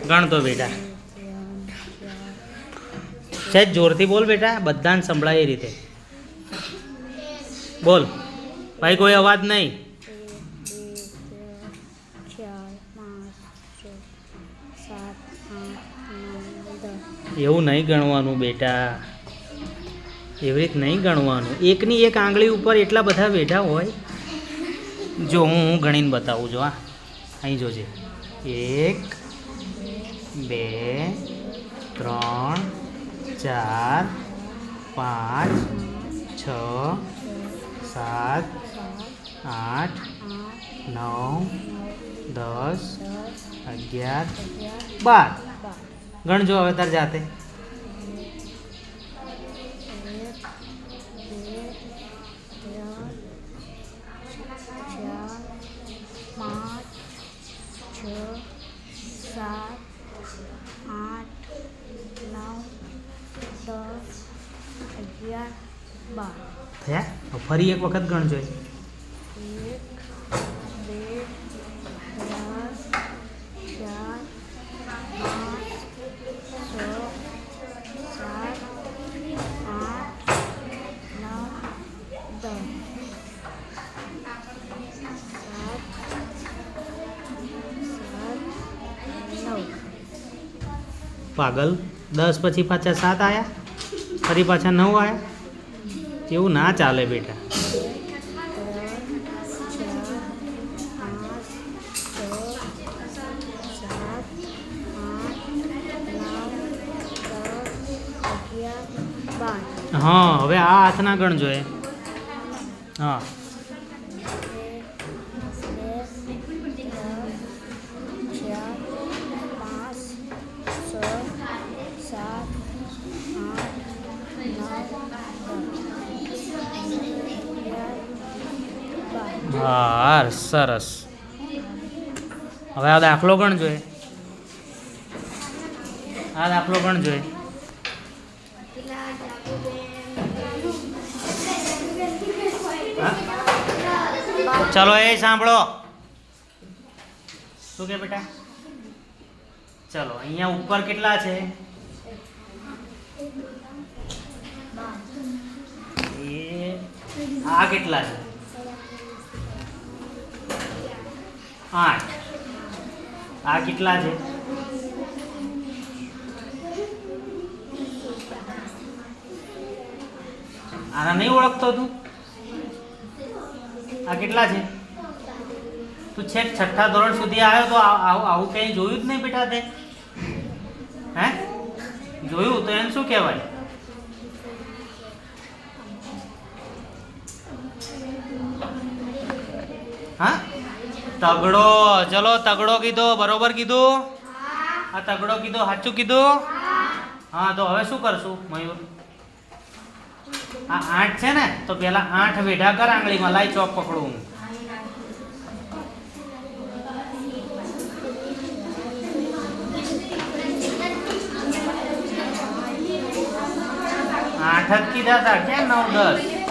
ગણ તો બેટા સહેજ જોરથી બોલ બેટા, બધાને સંભળાય એ રીતે બોલ ભાઈ, કોઈ અવાજ નહીં. 1 2 3 4 5 6 7 8 9 10. એવું નહીં ગણવાનું બેટા, એવી રીતે નહીં ગણવાનું. એકની એક આંગળી ઉપર એટલા બધા બેઠા હોય. જો હું ગણીને બતાવું છું. હા, અહીં જોજે. 1 2 3 4 5 6 7 8 9 10 11 12. ગણજો હવે તાર જાતે. 12 થયા. ફરી એક વખત ગણજો. 1 2 પાગલ, 10 પછી પાછા 7 આવ્યા, ફરી પાછા 9 આવ્યા. એવું ના ચાલે બેટા. 12. હા, હવે આ હાથના ગણજો એ. હા, 12. હા, સરસ. હવે આ દાખલો ગણજો એ. આ દાખલો ગણજો એ. ચલો એ સાંભળો. શું કે બેટા? ચલો, અહીંયા ઉપર કેટલા છે? આ કેટલા છે? 8. આ કેટલા છે? આના નહીં ઓળખતો તું? આ કેટલા છે? તું છેક 6ઠ્ઠા ધોરણ સુધી આવ્યો તો આવું કંઈ જોયું જ નહીં બેટા તે? હે, જોયું તો એને શું કહેવાય? હા, તગડો. ચલો, તગડો કીધો, બરોબર કીધું. આ તગડો કીધો, સાચું કીધું. હા, તો હવે શું કરશું મયુર? આ 8 છે ને, તો પેલા 8 વેઢા કર આંગળીમાં. લાઈ ચોક પકડું. આઠ જ કીધા હતા, કેમ 9 10?